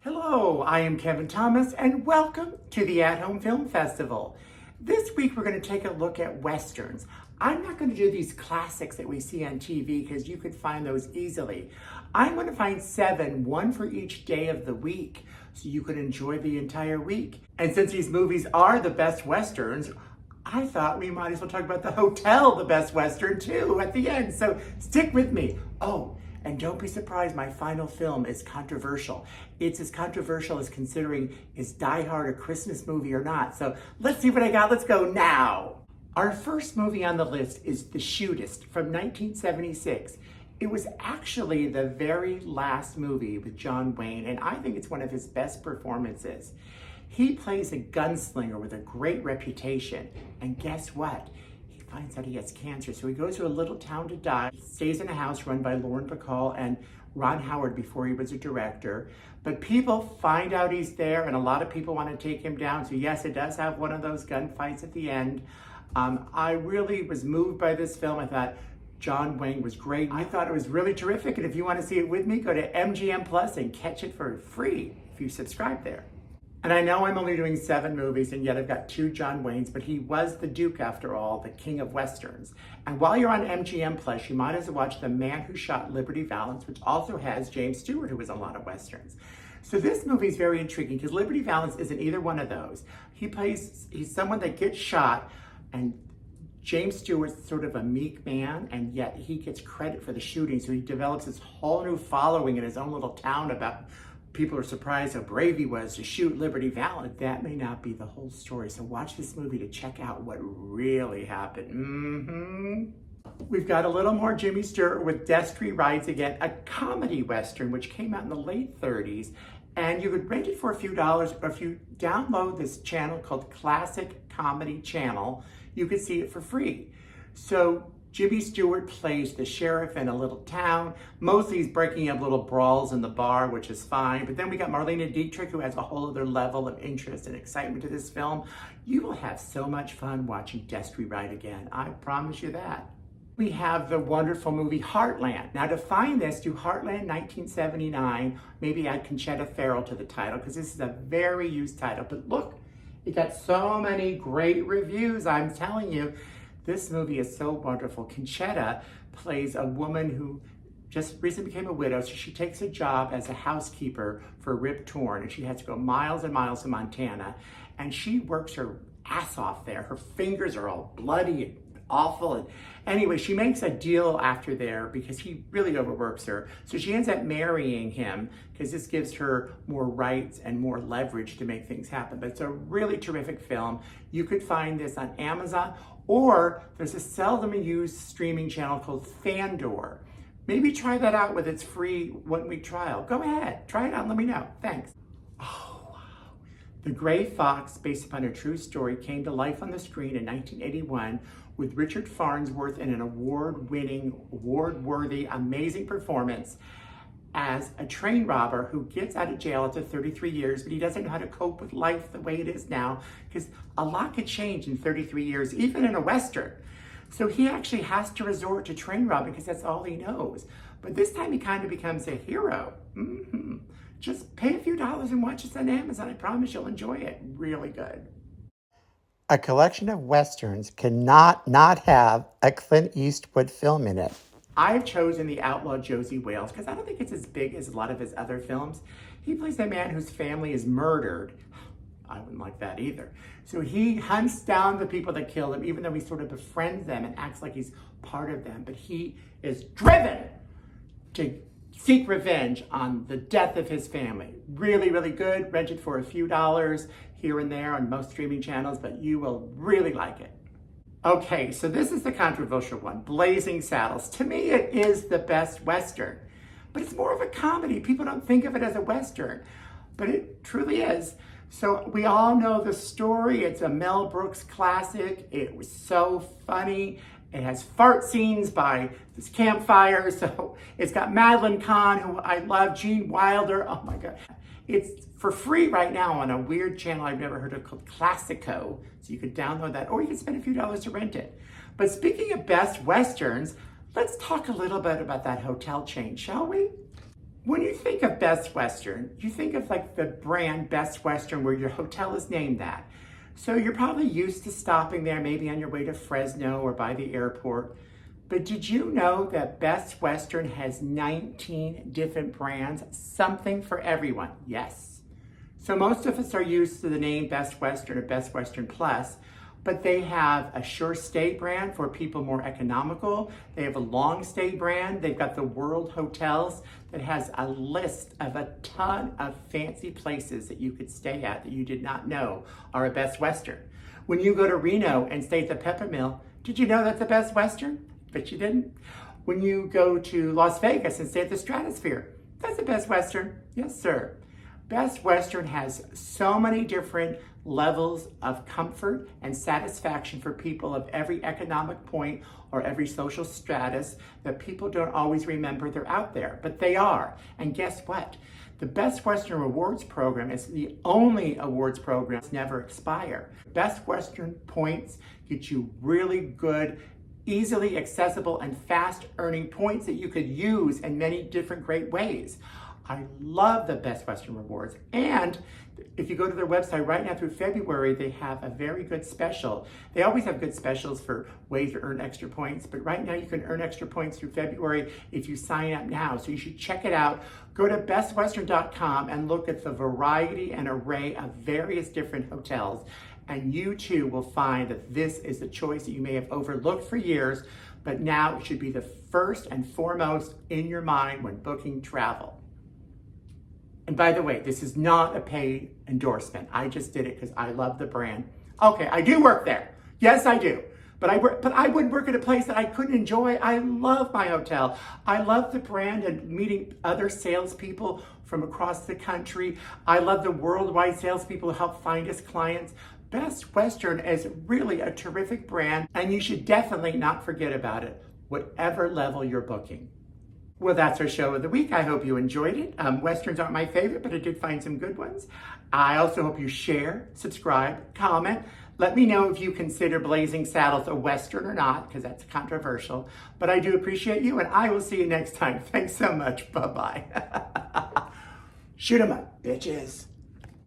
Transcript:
Hello, I am Kevin Thomas and welcome to the At Home Film Festival. This week we're going to take a look at Westerns. I'm not going to do these classics that we see on TV because you could find those easily. I'm going to find 7, one for each day of the week, so you could enjoy the entire week. And since these movies are the best Westerns, I thought we might as well talk about The Hotel, the best Western too, at the end. So stick with me. Oh, and don't be surprised, my final film is controversial. It's as controversial as considering is Die Hard a Christmas movie or not. So let's see what I got. Let's go now. Our first movie on the list is The Shootist from 1976. It was actually the very last movie with John Wayne, and I think it's one of his best performances. He plays a gunslinger with a great reputation, and guess what? He finds out he has cancer, so he goes to a little town to die, stays in a house run by Lauren Bacall and Ron Howard before he was a director. But people find out he's there, and a lot of people want to take him down. So yes, it does have one of those gunfights at the end. I really was moved by this film. I thought John Wayne was great. I thought it was really terrific. And if you want to see it with me, go to MGM Plus and catch it for free if you subscribe there. And I know I'm only doing 7 movies, and yet I've got 2 John Waynes, but he was the Duke after all, the king of Westerns. And while you're on MGM Plus, you might as well watch The Man Who Shot Liberty Valance, which also has James Stewart, who was in a lot of Westerns. So this movie is very intriguing because Liberty Valance isn't either one of those. He's someone that gets shot, and James Stewart's sort of a meek man, and yet he gets credit for the shooting. So he develops this whole new following in his own little town about people are surprised how brave he was to shoot Liberty Valance. That may not be the whole story. So watch this movie to check out what really happened. We've got a little more Jimmy Stewart with Destry Rides Again, a comedy Western, which came out in the late 30s. And you could rent it for a few dollars, or if you download this channel called Classic Comedy Channel, you could see it for free. So Jimmy Stewart plays the sheriff in a little town. Mostly he's breaking up little brawls in the bar, which is fine. But then we got Marlene Dietrich, who has a whole other level of interest and excitement to this film. You will have so much fun watching Destry Ride Again. I promise you that. We have the wonderful movie Heartland. Now to find this, do Heartland 1979. Maybe add Conchetta Ferrell to the title because this is a very used title. But look, it got so many great reviews, I'm telling you. This movie is so wonderful. Conchetta plays a woman who just recently became a widow, so she takes a job as a housekeeper for Rip Torn, and she has to go miles and miles to Montana, and she works her ass off there. Her fingers are all bloody and awful, and anyway, she makes a deal after there because he really overworks her. So she ends up marrying him because this gives her more rights and more leverage to make things happen. But it's a really terrific film. You could find this on Amazon, or there's a seldom used streaming channel called Fandor. Maybe try that out with its free 1-week trial. Go ahead, try it out and let me know. Thanks. Oh, wow. The Gray Fox, based upon a true story, came to life on the screen in 1981 with Richard Farnsworth in an award-winning, award-worthy, amazing performance as a train robber who gets out of jail after 33 years, but he doesn't know how to cope with life the way it is now, because a lot could change in 33 years, even in a Western. So he actually has to resort to train robbing because that's all he knows. But this time he kind of becomes a hero. Just pay a few dollars and watch this on Amazon. I promise you'll enjoy it. Really good. A collection of Westerns cannot not have a Clint Eastwood film in it. I've chosen The Outlaw Josie Wales because I don't think it's as big as a lot of his other films. He plays a man whose family is murdered. I wouldn't like that either. So he hunts down the people that killed him, even though he sort of befriends them and acts like he's part of them. But he is driven to seek revenge on the death of his family. Really, really good. Rent it for a few dollars here and there on most streaming channels, but you will really like it. Okay, so this is the controversial one, Blazing Saddles. To me, it is the best Western, but it's more of a comedy. People don't think of it as a Western, but it truly is. So we all know the story. It's a Mel Brooks classic. It was so funny. It has fart scenes by this campfire. So it's got Madeline Kahn, who I love, Gene Wilder. Oh my God. It's for free right now on a weird channel I've never heard of called Classico. So you could download that, or you can spend a few dollars to rent it. But speaking of best Westerns, let's talk a little bit about that hotel chain, shall we? When you think of Best Western, you think of like the brand Best Western where your hotel is named that. So you're probably used to stopping there maybe on your way to Fresno or by the airport. But did you know that Best Western has 19 different brands? Something for everyone, yes. So most of us are used to the name Best Western or Best Western Plus, but they have a Sure Stay brand for people more economical. They have a Long Stay brand. They've got the World Hotels that has a list of a ton of fancy places that you could stay at that you did not know are a Best Western. When you go to Reno and stay at the Peppermill, did you know that's a Best Western? But you didn't. When you go to Las Vegas and stay at the Stratosphere, that's a Best Western. Yes, sir. Best Western has so many different levels of comfort and satisfaction for people of every economic point or every social stratus that people don't always remember they're out there, but they are. And guess what? The Best Western Rewards Program is the only awards program that's never expire. Best Western points get you really good, easily accessible and fast earning points that you could use in many different great ways. I love the Best Western Rewards. And if you go to their website right now through February, they have a very good special. They always have good specials for ways to earn extra points, but right now you can earn extra points through February if you sign up now. So you should check it out. Go to bestwestern.com and look at the variety and array of various different hotels. And you too will find that this is a choice that you may have overlooked for years, but now it should be the first and foremost in your mind when booking travel. And by the way, this is not a paid endorsement. I just did it because I love the brand. Okay, I do work there. Yes, I do. But I wouldn't work at a place that I couldn't enjoy. I love my hotel. I love the brand and meeting other salespeople from across the country. I love the worldwide salespeople who help find us clients. Best Western is really a terrific brand, and you should definitely not forget about it, whatever level you're booking. Well, that's our show of the week. I hope you enjoyed it. Westerns aren't my favorite, but I did find some good ones. I also hope you share, subscribe, comment. Let me know if you consider Blazing Saddles a Western or not, because that's controversial. But I do appreciate you, and I will see you next time. Thanks so much. Bye-bye. Shoot 'em up, bitches.